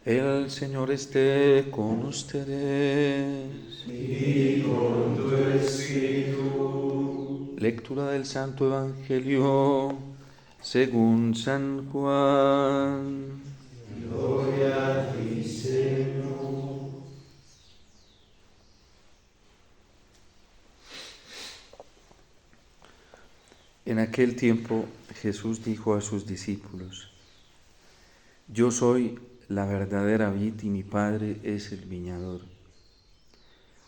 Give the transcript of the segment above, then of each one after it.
El Señor esté con ustedes. Y con tu espíritu. Lectura del Santo Evangelio según San Juan. Gloria a ti, Señor. En aquel tiempo Jesús dijo a sus discípulos: Yo soy la verdadera vid y mi Padre es el viñador.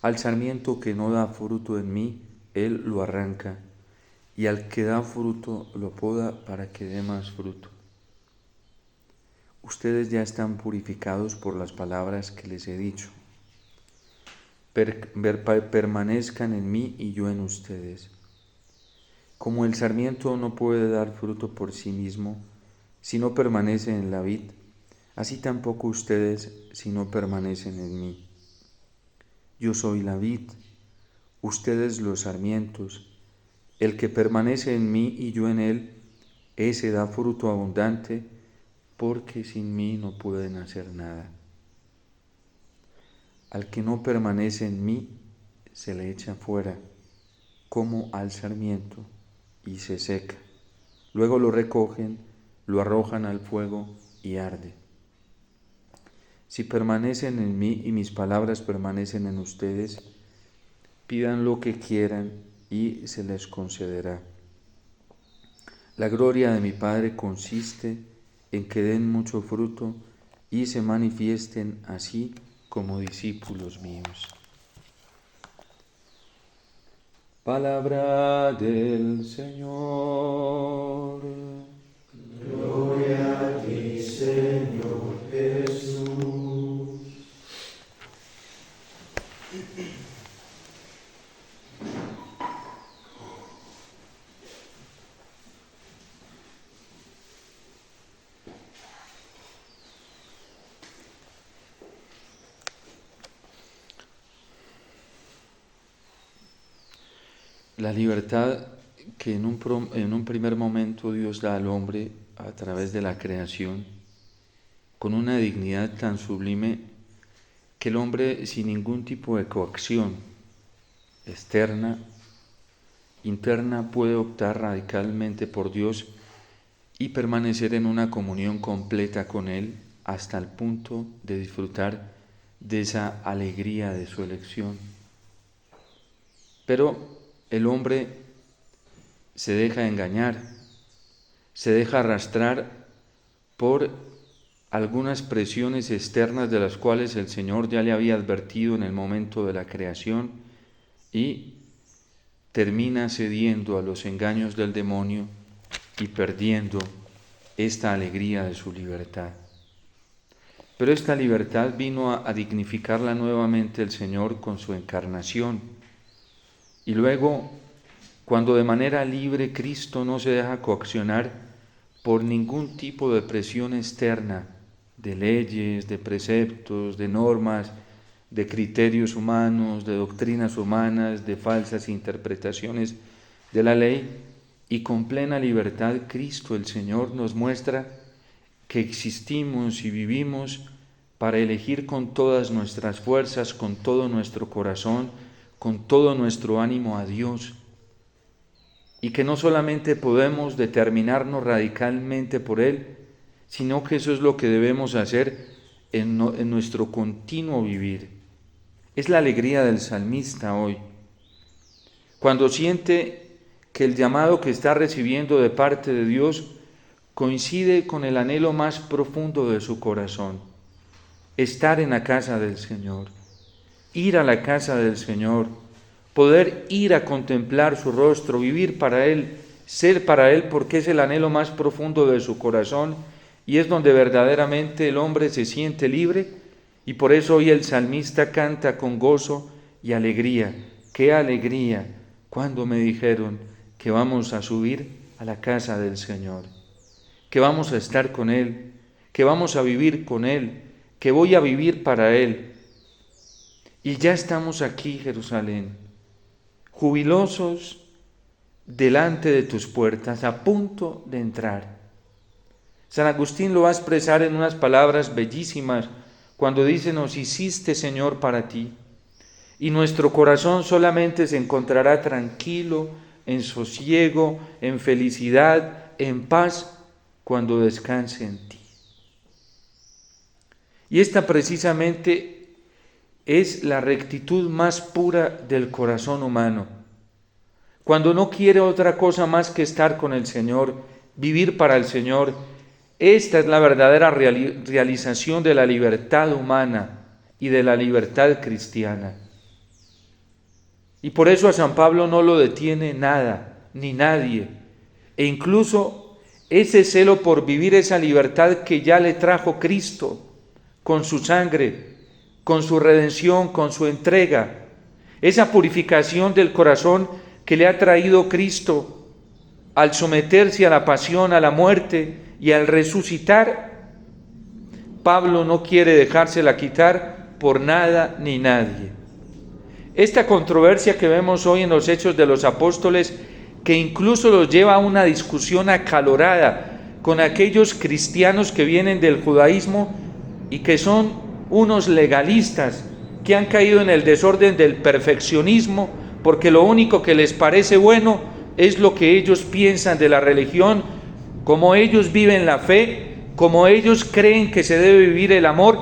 Al sarmiento que no da fruto en mí, Él lo arranca, y al que da fruto lo poda para que dé más fruto. Ustedes ya están purificados por las palabras que les he dicho. Permanezcan en mí y yo en ustedes. Como el sarmiento no puede dar fruto por sí mismo si no permanece en la vid, así tampoco ustedes si no permanecen en mí. Yo soy la vid, ustedes los sarmientos. El que permanece en mí y yo en él, ese da fruto abundante, porque sin mí no pueden hacer nada. Al que no permanece en mí, se le echa fuera, como al sarmiento, y se seca. Luego lo recogen, lo arrojan al fuego y arde. Si permanecen en mí y mis palabras permanecen en ustedes, pidan lo que quieran y se les concederá. La gloria de mi Padre consiste en que den mucho fruto y se manifiesten así como discípulos míos. Palabra del Señor. Gloria a ti, Señor Jesús. La libertad que en un primer momento Dios da al hombre a través de la creación, con una dignidad tan sublime que el hombre sin ningún tipo de coacción externa, interna, puede optar radicalmente por Dios y permanecer en una comunión completa con Él hasta el punto de disfrutar de esa alegría de su elección. Pero el hombre se deja engañar, se deja arrastrar por algunas presiones externas de las cuales el Señor ya le había advertido en el momento de la creación y termina cediendo a los engaños del demonio y perdiendo esta alegría de su libertad. Pero esta libertad vino a dignificarla nuevamente el Señor con su encarnación. Y luego, cuando de manera libre Cristo no se deja coaccionar por ningún tipo de presión externa, de leyes, de preceptos, de normas, de criterios humanos, de doctrinas humanas, de falsas interpretaciones de la ley, y con plena libertad Cristo el Señor nos muestra que existimos y vivimos para elegir con todas nuestras fuerzas, con todo nuestro corazón, con todo nuestro ánimo a Dios, y que no solamente podemos determinarnos radicalmente por Él, sino que eso es lo que debemos hacer en nuestro continuo vivir. Es la alegría del salmista hoy, cuando siente que el llamado que está recibiendo de parte de Dios coincide con el anhelo más profundo de su corazón: estar en la casa del Señor, ir a la casa del Señor, poder ir a contemplar su rostro, vivir para Él, ser para Él, porque es el anhelo más profundo de su corazón y es donde verdaderamente el hombre se siente libre. Y por eso hoy el salmista canta con gozo y alegría. ¡Qué alegría cuando me dijeron que vamos a subir a la casa del Señor, que vamos a estar con Él, que vamos a vivir con Él, que voy a vivir para Él! Y ya estamos aquí, Jerusalén, jubilosos delante de tus puertas, a punto de entrar. San Agustín lo va a expresar en unas palabras bellísimas cuando dice, nos hiciste, Señor, para ti. Y nuestro corazón solamente se encontrará tranquilo, en sosiego, en felicidad, en paz, cuando descanse en ti. Y esta precisamente es la rectitud más pura del corazón humano. Cuando no quiere otra cosa más que estar con el Señor, vivir para el Señor, esta es la verdadera realización de la libertad humana y de la libertad cristiana. Y por eso a San Pablo no lo detiene nada, ni nadie. E incluso ese celo por vivir esa libertad que ya le trajo Cristo, con su sangre, con su redención, con su entrega, esa purificación del corazón que le ha traído Cristo al someterse a la pasión, a la muerte y al resucitar, Pablo no quiere dejársela quitar por nada ni nadie. Esta controversia que vemos hoy en los Hechos de los Apóstoles, que incluso los lleva a una discusión acalorada con aquellos cristianos que vienen del judaísmo y que son unos legalistas, que han caído en el desorden del perfeccionismo, porque lo único que les parece bueno es lo que ellos piensan de la religión, como ellos viven la fe, como ellos creen que se debe vivir el amor,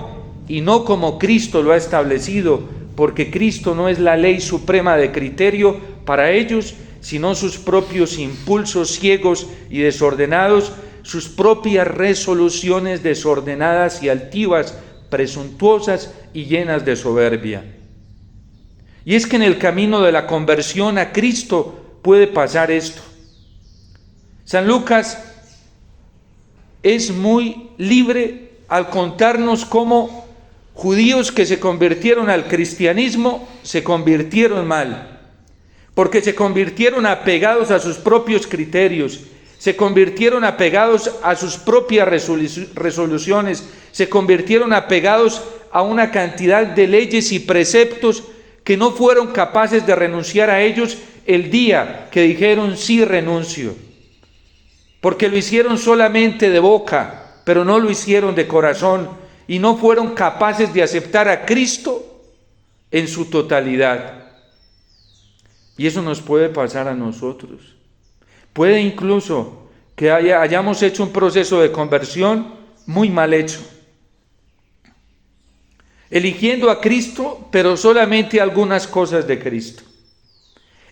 y no como Cristo lo ha establecido, porque Cristo no es la ley suprema de criterio para ellos, sino sus propios impulsos ciegos y desordenados, sus propias resoluciones desordenadas y altivas, presuntuosas y llenas de soberbia. Y es que en el camino de la conversión a Cristo puede pasar esto. San Lucas es muy libre al contarnos cómo judíos que se convirtieron al cristianismo se convirtieron mal, porque se convirtieron apegados a sus propios criterios, se convirtieron apegados a sus propias resoluciones, se convirtieron apegados a una cantidad de leyes y preceptos que no fueron capaces de renunciar a ellos el día que dijeron sí renuncio, porque lo hicieron solamente de boca, pero no lo hicieron de corazón, y no fueron capaces de aceptar a Cristo en su totalidad. Y eso nos puede pasar a nosotros. Puede incluso que hayamos hecho un proceso de conversión muy mal hecho, eligiendo a Cristo, pero solamente algunas cosas de Cristo,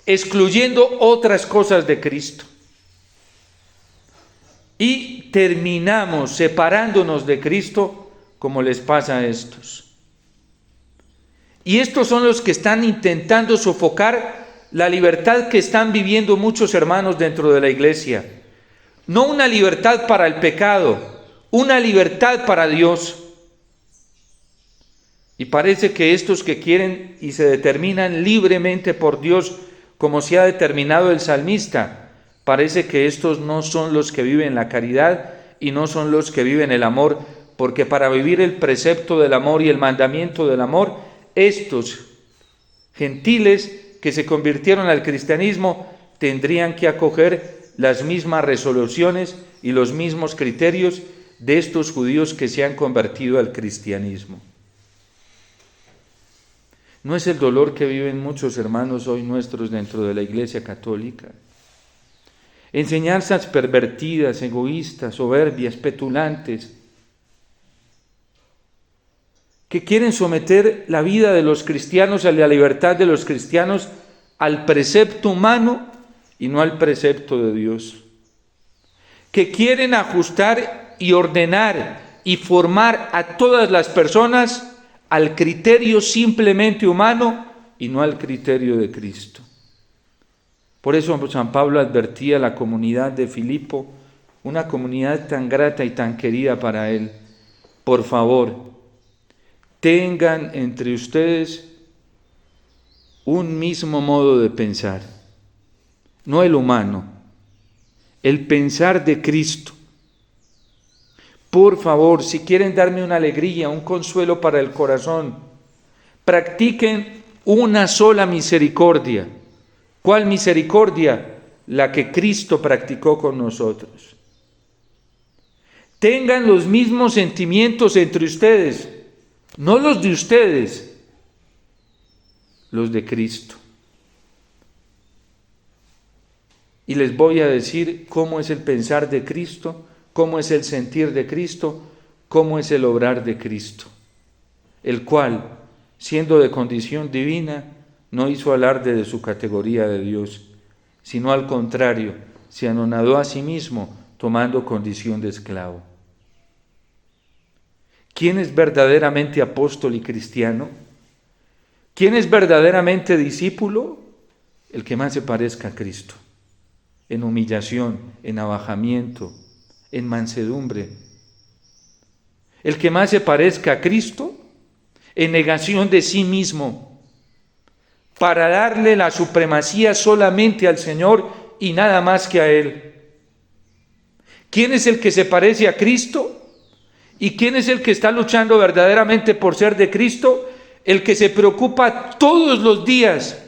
excluyendo otras cosas de Cristo. Y terminamos separándonos de Cristo, como les pasa a estos. Y estos son los que están intentando sofocar la libertad que están viviendo muchos hermanos dentro de la iglesia. No una libertad para el pecado, una libertad para Dios. Y parece que estos que quieren y se determinan libremente por Dios, como se ha determinado el salmista, parece que estos no son los que viven la caridad y no son los que viven el amor, porque para vivir el precepto del amor y el mandamiento del amor, estos gentiles que se convirtieron al cristianismo tendrían que acoger las mismas resoluciones y los mismos criterios de estos judíos que se han convertido al cristianismo. ¿No es el dolor que viven muchos hermanos hoy nuestros dentro de la Iglesia Católica? Enseñanzas pervertidas, egoístas, soberbias, petulantes, que quieren someter la vida de los cristianos, a la libertad de los cristianos, al precepto humano y no al precepto de Dios. Que quieren ajustar y ordenar y formar a todas las personas al criterio simplemente humano y no al criterio de Cristo. Por eso San Pablo advertía a la comunidad de Filipo, una comunidad tan grata y tan querida para él: por favor, tengan entre ustedes un mismo modo de pensar, no el humano, el pensar de Cristo. Por favor, si quieren darme una alegría, un consuelo para el corazón, practiquen una sola misericordia. ¿Cuál misericordia? La que Cristo practicó con nosotros. Tengan los mismos sentimientos entre ustedes. no los de ustedes, los de Cristo. Y les voy a decir cómo es el pensar de Cristo, cómo es el sentir de Cristo, cómo es el obrar de Cristo, el cual, siendo de condición divina, no hizo alarde de su categoría de Dios, sino al contrario, se anonadó a sí mismo, tomando condición de esclavo. ¿Quién es verdaderamente apóstol y cristiano? ¿Quién es verdaderamente discípulo? El que más se parezca a Cristo, en humillación, en abajamiento, en mansedumbre. El que más se parezca a Cristo, en negación de sí mismo, para darle la supremacía solamente al Señor y nada más que a Él. ¿Quién es el que se parece a Cristo? ¿Y quién es el que está luchando verdaderamente por ser de Cristo? El que se preocupa todos los días,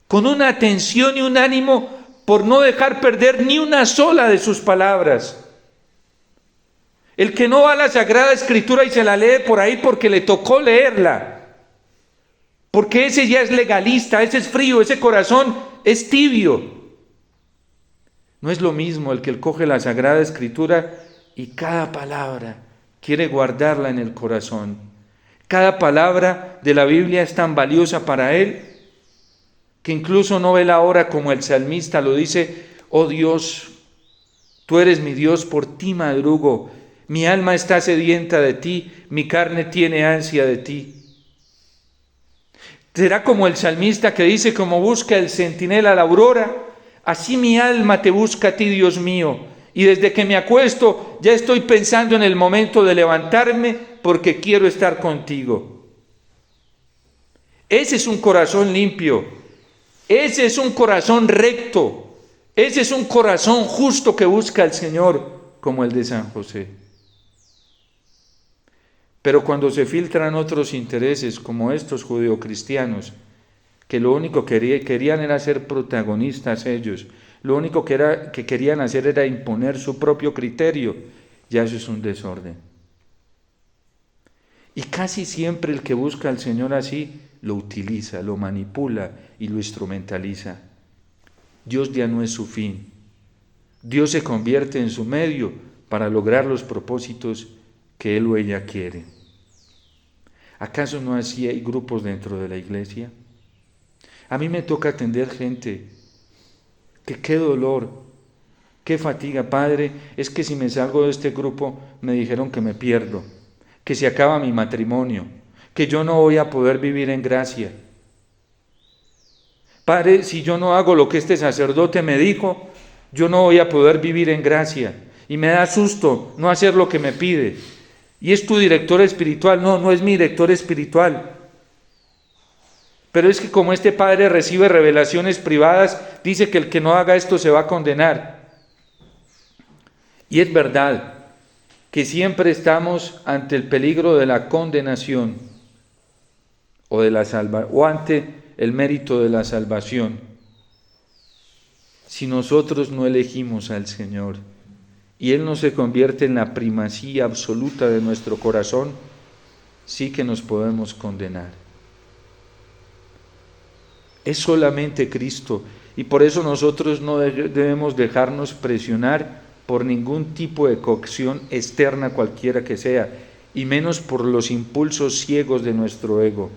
con una atención y un ánimo por no dejar perder ni una sola de sus palabras. El que no va a la Sagrada Escritura y se la lee por ahí porque le tocó leerla. Porque ese ya es legalista, ese es frío, ese corazón es tibio. No es lo mismo el que coge la Sagrada Escritura y cada palabra quiere guardarla en el corazón. Cada palabra de la Biblia es tan valiosa para él que incluso no ve la hora, como el salmista lo dice: oh Dios, tú eres mi Dios, por ti madrugo, mi alma está sedienta de ti, mi carne tiene ansia de ti. Será como el salmista que dice: como busca el centinela la aurora, así mi alma te busca a ti, Dios mío, y desde que me acuesto ya estoy pensando en el momento de levantarme porque quiero estar contigo. Ese es un corazón limpio, ese es un corazón recto, ese es un corazón justo que busca al Señor, como el de San José. Pero cuando se filtran otros intereses, como estos judeocristianos, que lo único que querían era ser protagonistas ellos, lo único que querían hacer era imponer su propio criterio, ya eso es un desorden. Y casi siempre el que busca al Señor así, lo utiliza, lo manipula y lo instrumentaliza. Dios ya no es su fin. Dios se convierte en su medio para lograr los propósitos que él o ella quiere. ¿Acaso no así hay grupos dentro de la iglesia? A mí me toca atender gente que qué dolor, qué fatiga. Padre, es que si me salgo de este grupo me dijeron que me pierdo, que se acaba mi matrimonio, que yo no voy a poder vivir en gracia. Padre, si yo no hago lo que este sacerdote me dijo, yo no voy a poder vivir en gracia. Y me da susto no hacer lo que me pide. Y es tu director espiritual. No, no es mi director espiritual. Pero es que como este padre recibe revelaciones privadas, dice que el que no haga esto se va a condenar. Y es verdad que siempre estamos ante el peligro de la condenación o ante el mérito de la salvación, si nosotros no elegimos al Señor y Él no se convierte en la primacía absoluta de nuestro corazón, sí que nos podemos condenar. Es solamente Cristo, y por eso nosotros no debemos dejarnos presionar por ningún tipo de coacción externa cualquiera que sea, y menos por los impulsos ciegos de nuestro ego.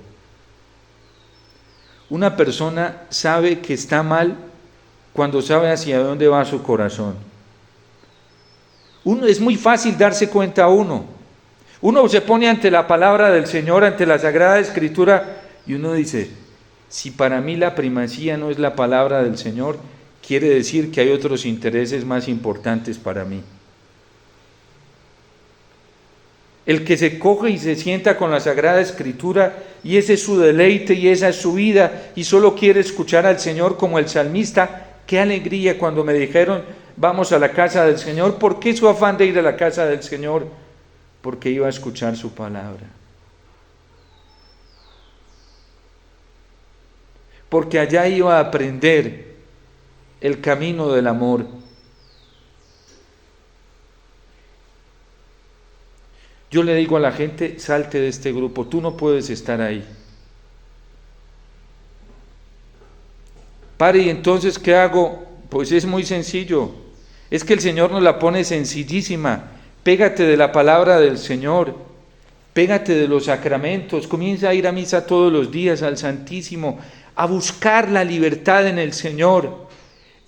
Una persona sabe que está mal cuando sabe hacia dónde va su corazón. Es muy fácil darse cuenta uno. Uno se pone ante la palabra del Señor, ante la Sagrada Escritura, y uno dice: si para mí la primacía no es la palabra del Señor, quiere decir que hay otros intereses más importantes para mí. El que se coge y se sienta con la Sagrada Escritura y ese es su deleite y esa es su vida y solo quiere escuchar al Señor, como el salmista. Qué alegría cuando me dijeron: vamos a la casa del Señor. ¿Por qué su afán de ir a la casa del Señor? Porque iba a escuchar su palabra. Porque allá iba a aprender el camino del amor. Yo le digo a la gente, salte de este grupo, tú no puedes estar ahí. Padre, ¿y entonces qué hago? Pues es muy sencillo. Es que el Señor nos la pone sencillísima. Pégate de la palabra del Señor. Pégate de los sacramentos. Comienza a ir a misa todos los días, al Santísimo, a buscar la libertad en el Señor.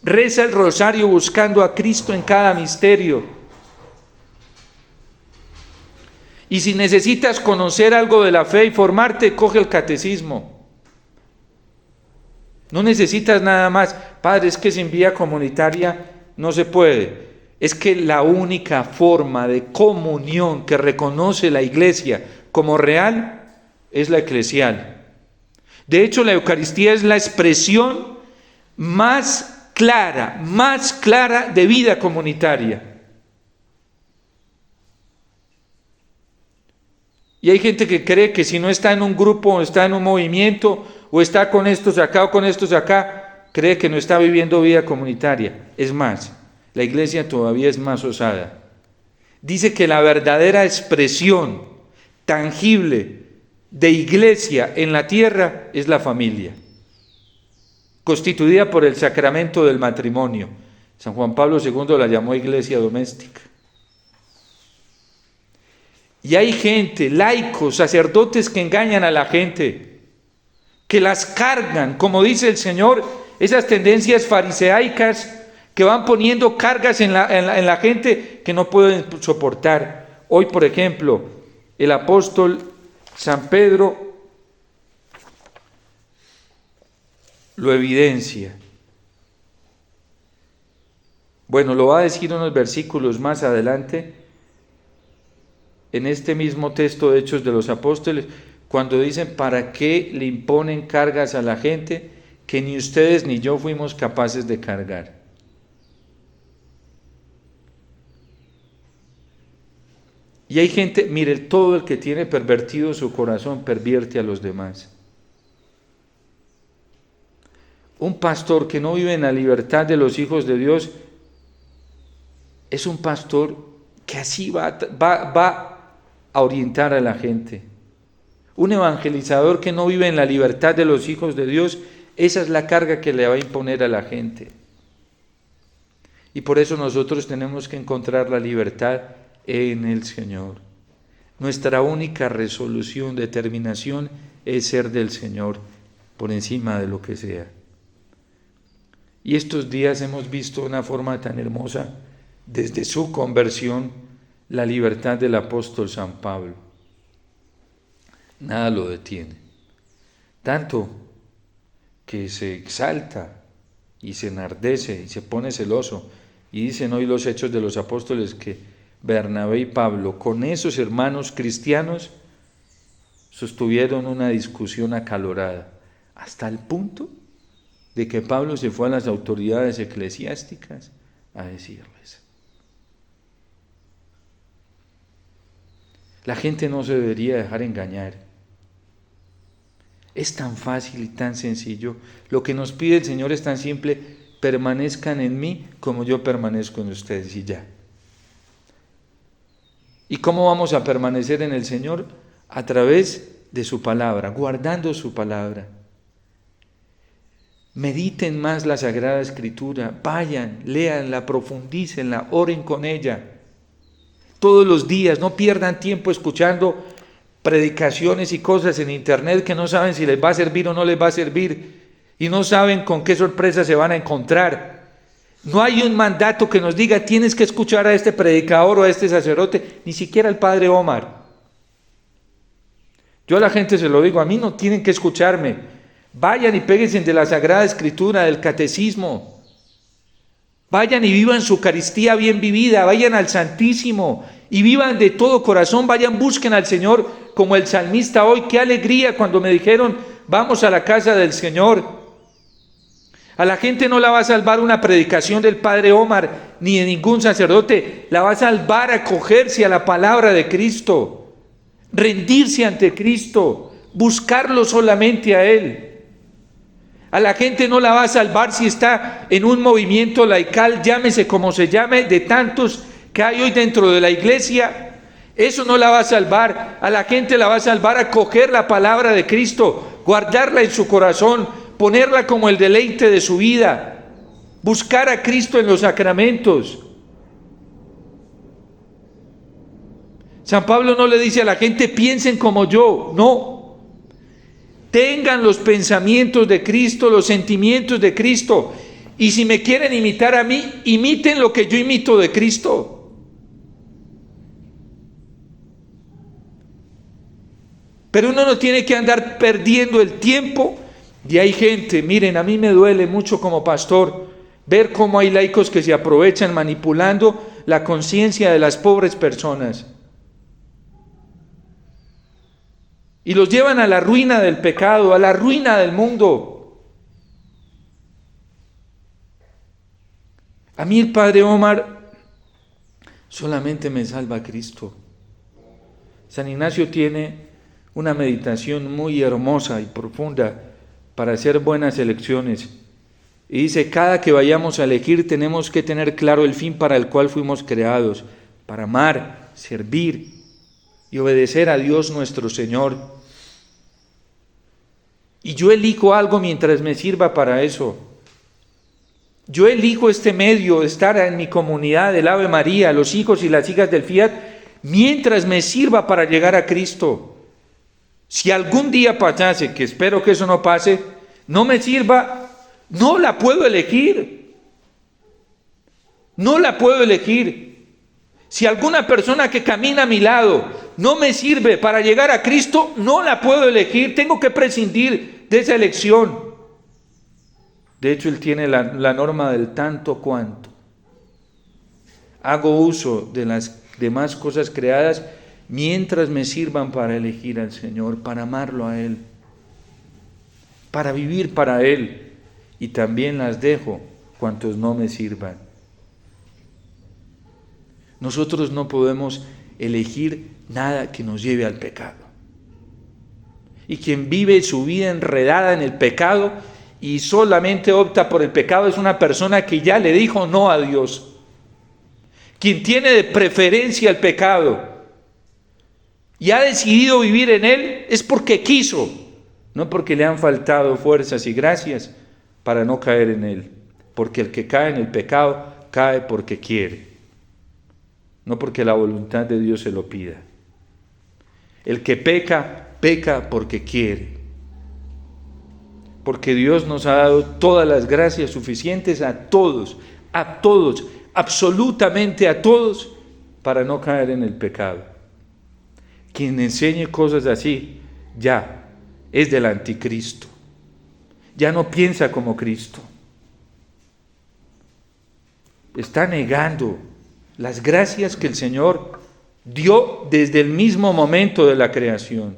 Reza el rosario buscando a Cristo en cada misterio. Y si necesitas conocer algo de la fe y formarte, coge el catecismo. No necesitas nada más. Padre, es que sin vida comunitaria no se puede. Es que la única forma de comunión que reconoce la Iglesia como real es la eclesial. De hecho, la Eucaristía es la expresión más clara de vida comunitaria. Y hay gente que cree que si no está en un grupo, o está en un movimiento, o está con estos acá o con estos acá, cree que no está viviendo vida comunitaria. Es más, la Iglesia todavía es más osada. Dice que la verdadera expresión tangible de Iglesia en la tierra es la familia, constituida por el sacramento del matrimonio. San Juan Pablo II la llamó Iglesia doméstica. Y hay gente, laicos, sacerdotes que engañan a la gente, que las cargan, como dice el Señor, esas tendencias fariseaicas que van poniendo cargas en la gente que no pueden soportar. Hoy, por ejemplo, el apóstol San Pedro lo evidencia. Bueno, lo va a decir unos versículos más adelante, en este mismo texto de Hechos de los Apóstoles, cuando dicen, ¿para qué le imponen cargas a la gente que ni ustedes ni yo fuimos capaces de cargar? Y hay gente, mire, todo el que tiene pervertido su corazón pervierte a los demás. Un pastor que no vive en la libertad de los hijos de Dios es un pastor que así va a orientar a la gente. Un evangelizador que no vive en la libertad de los hijos de Dios, esa es la carga que le va a imponer a la gente. Y por eso nosotros tenemos que encontrar la libertad en el Señor. Nuestra única resolución, determinación es ser del Señor por encima de lo que sea. Y estos días hemos visto de una forma tan hermosa, desde su conversión, la libertad del apóstol San Pablo. Nada lo detiene. Tanto que se exalta y se enardece y se pone celoso. Y dicen hoy los Hechos de los Apóstoles que Bernabé y Pablo, con esos hermanos cristianos, sostuvieron una discusión acalorada, hasta el punto de que Pablo se fue a las autoridades eclesiásticas a decirles. La gente no se debería dejar engañar. Es tan fácil y tan sencillo. Lo que nos pide el Señor es tan simple: permanezcan en mí como yo permanezco en ustedes, y ya. ¿Y cómo vamos a permanecer en el Señor? A través de su palabra, guardando su palabra. Mediten más la Sagrada Escritura, vayan, léanla, profundícenla, oren con ella. Todos los días, no pierdan tiempo escuchando predicaciones y cosas en internet que no saben si les va a servir o no les va a servir, y no saben con qué sorpresa se van a encontrar. No hay un mandato que nos diga tienes que escuchar a este predicador o a este sacerdote, ni siquiera al padre Omar. Yo a la gente se lo digo, a mí no tienen que escucharme. Vayan y péguense de la Sagrada Escritura, del Catecismo. Vayan y vivan su Eucaristía bien vivida, vayan al Santísimo y vivan de todo corazón, vayan, busquen al Señor como el salmista hoy. Qué alegría cuando me dijeron, vamos a la casa del Señor. A la gente no la va a salvar una predicación del Padre Omar, ni de ningún sacerdote, la va a salvar acogerse a la palabra de Cristo, rendirse ante Cristo, buscarlo solamente a Él. A la gente no la va a salvar si está en un movimiento laical, llámese como se llame, de tantos que hay hoy dentro de la iglesia, Eso no la va a salvar. A la gente la va a salvar a coger la palabra de Cristo, guardarla en su corazón, ponerla como el deleite de su vida, buscar a Cristo en los sacramentos. San Pablo no le dice a la gente, piensen como yo, no. Tengan los pensamientos de Cristo, los sentimientos de Cristo. Y si me quieren imitar a mí, imiten lo que yo imito de Cristo. Pero uno no tiene que andar perdiendo el tiempo. Y hay gente, miren, a mí me duele mucho como pastor ver cómo hay laicos que se aprovechan manipulando la conciencia de las pobres personas. Y los llevan a la ruina del pecado, a la ruina del mundo. A mí el Padre Omar solamente me salva Cristo. San Ignacio tiene una meditación muy hermosa y profunda para hacer buenas elecciones. Y dice, cada que vayamos a elegir tenemos que tener claro el fin para el cual fuimos creados, para amar, servir y obedecer a Dios nuestro Señor. Y yo elijo algo mientras me sirva para eso. Yo elijo este medio de estar en mi comunidad del Ave María, los hijos y las hijas del Fiat, mientras me sirva para llegar a Cristo. Si algún día pasase, que espero que eso no pase, no me sirva, no la puedo elegir. No la puedo elegir. Si alguna persona que camina a mi lado no me sirve para llegar a Cristo, no la puedo elegir. Tengo que prescindir de esa elección. De hecho, él tiene la norma del tanto cuanto. Hago uso de las demás cosas creadas mientras me sirvan para elegir al Señor, para amarlo a Él, para vivir para Él, y también las dejo cuantos no me sirvan. Nosotros no podemos elegir nada que nos lleve al pecado. Y quien vive su vida enredada en el pecado y solamente opta por el pecado es una persona que ya le dijo no a Dios. Quien tiene de preferencia el pecado y ha decidido vivir en él es porque quiso, no porque le han faltado fuerzas y gracias para no caer en él. Porque el que cae en el pecado cae porque quiere, no porque la voluntad de Dios se lo pida. El que peca, peca porque quiere. Porque Dios nos ha dado todas las gracias suficientes a todos, absolutamente a todos, para no caer en el pecado. Quien enseñe cosas así, ya es del anticristo. Ya no piensa como Cristo. Está negando las gracias que el Señor dio desde el mismo momento de la creación.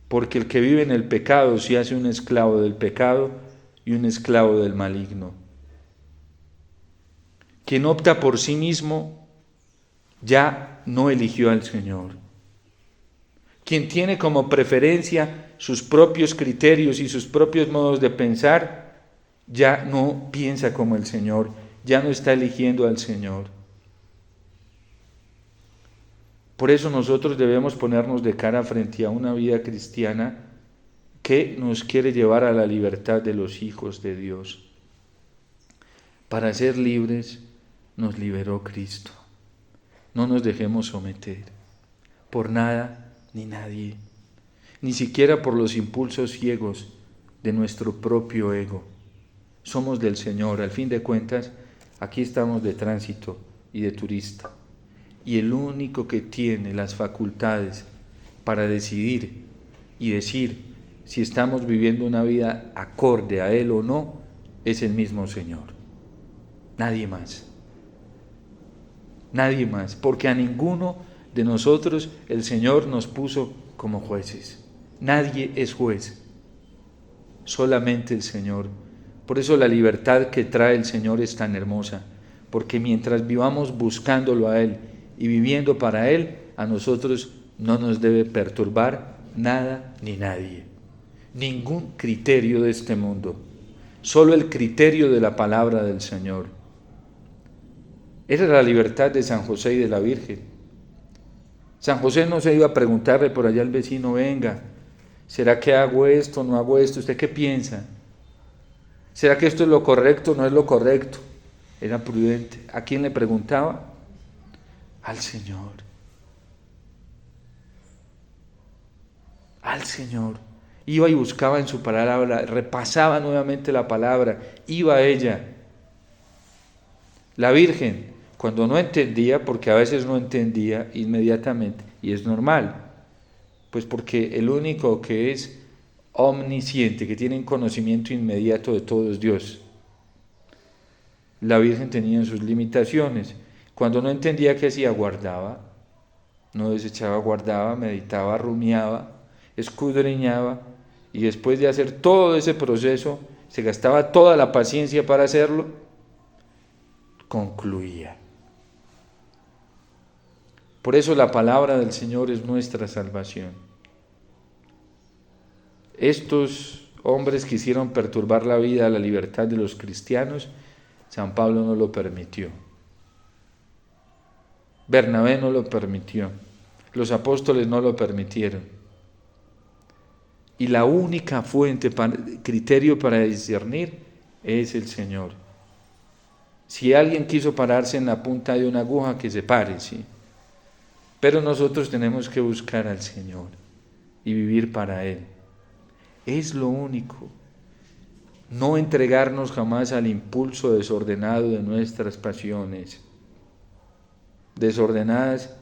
Porque el que vive en el pecado se hace un esclavo del pecado y un esclavo del maligno. Quien opta por sí mismo ya no eligió al Señor. Quien tiene como preferencia sus propios criterios y sus propios modos de pensar, ya no piensa como el Señor, ya no está eligiendo al Señor. Por eso nosotros debemos ponernos de cara frente a una vida cristiana que nos quiere llevar a la libertad de los hijos de Dios. Para ser libres nos liberó Cristo. No nos dejemos someter por nada ni nadie, ni siquiera por los impulsos ciegos de nuestro propio ego. Somos del Señor, al fin de cuentas, aquí estamos de tránsito y de turista. Y el único que tiene las facultades para decidir y decir si estamos viviendo una vida acorde a Él o no, es el mismo Señor. Nadie más. Nadie más, porque a ninguno de nosotros el Señor nos puso como jueces. Nadie es juez, solamente el Señor. Por eso la libertad que trae el Señor es tan hermosa, porque mientras vivamos buscándolo a Él y viviendo para Él, a nosotros no nos debe perturbar nada ni nadie. Ningún criterio de este mundo, solo el criterio de la palabra del Señor. Era la libertad de San José y de la Virgen. San José no se iba a preguntarle por allá al vecino, venga, ¿será que hago esto, no hago esto? ¿Usted qué piensa? ¿Será que esto es lo correcto, no es lo correcto? Era prudente. ¿A quién le preguntaba? Al Señor. Al Señor. Iba y buscaba en su palabra, repasaba nuevamente la palabra, iba a ella. La Virgen, cuando no entendía, porque a veces no entendía inmediatamente, y es normal, pues porque el único que es omnisciente, que tiene un conocimiento inmediato de todo es Dios. La Virgen tenía sus limitaciones. Cuando no entendía qué hacía, guardaba, no desechaba, guardaba, meditaba, rumiaba, escudriñaba, y después de hacer todo ese proceso, se gastaba toda la paciencia para hacerlo, concluía. Por eso la palabra del Señor es nuestra salvación. Estos hombres quisieron perturbar la vida, la libertad de los cristianos. San Pablo no lo permitió. Bernabé no lo permitió. Los apóstoles no lo permitieron. Y la única fuente, criterio para discernir es el Señor. Si alguien quiso pararse en la punta de una aguja, que se pare, sí. Pero nosotros tenemos que buscar al Señor y vivir para Él. Es lo único. No entregarnos jamás al impulso desordenado de nuestras pasiones, desordenadas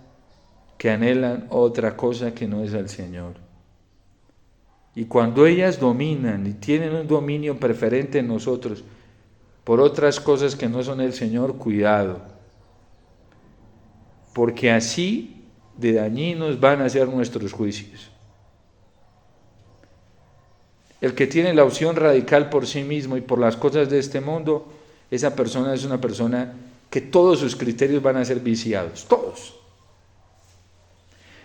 que anhelan otra cosa que no es al Señor. Y cuando ellas dominan y tienen un dominio preferente en nosotros por otras cosas que no son el Señor, cuidado, porque así de dañinos van a ser nuestros juicios. El que tiene la opción radical por sí mismo y por las cosas de este mundo, esa persona es una persona que todos sus criterios van a ser viciados, todos.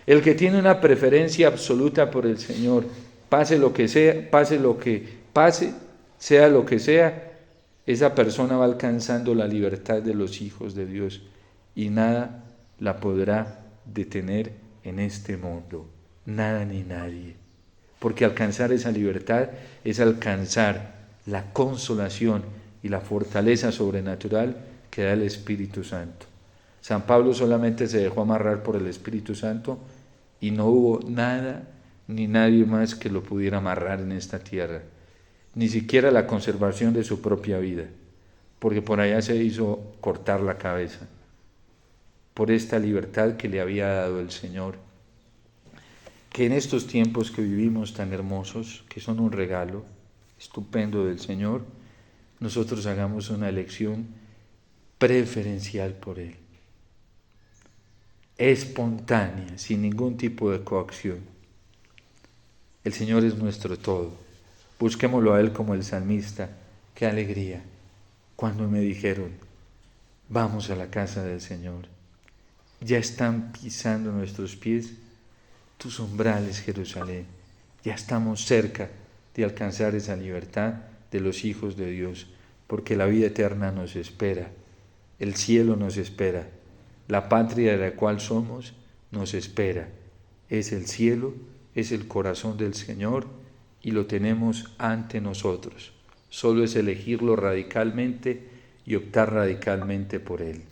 El que tiene una preferencia absoluta por el Señor, pase lo que sea, pase lo que pase, sea lo que sea, esa persona va alcanzando la libertad de los hijos de Dios y nada la podrá detener en este mundo, nada ni nadie. Porque alcanzar esa libertad es alcanzar la consolación y la fortaleza sobrenatural que da el Espíritu Santo. San Pablo solamente se dejó amarrar por el Espíritu Santo y no hubo nada ni nadie más que lo pudiera amarrar en esta tierra, ni siquiera la conservación de su propia vida, porque por allá se hizo cortar la cabeza, por esta libertad que le había dado el Señor. Que en estos tiempos que vivimos tan hermosos, que son un regalo estupendo del Señor, nosotros hagamos una elección preferencial por Él, espontánea, sin ningún tipo de coacción. El Señor es nuestro todo. Busquémoslo a Él como el salmista. ¡Qué alegría! Cuando me dijeron, vamos a la casa del Señor. Ya están pisando nuestros pies tus umbrales, Jerusalén. Ya estamos cerca de alcanzar esa libertad de los hijos de Dios, porque la vida eterna nos espera, el cielo nos espera, la patria de la cual somos nos espera. Es el cielo, es el corazón del Señor y lo tenemos ante nosotros. Solo es elegirlo radicalmente y optar radicalmente por Él.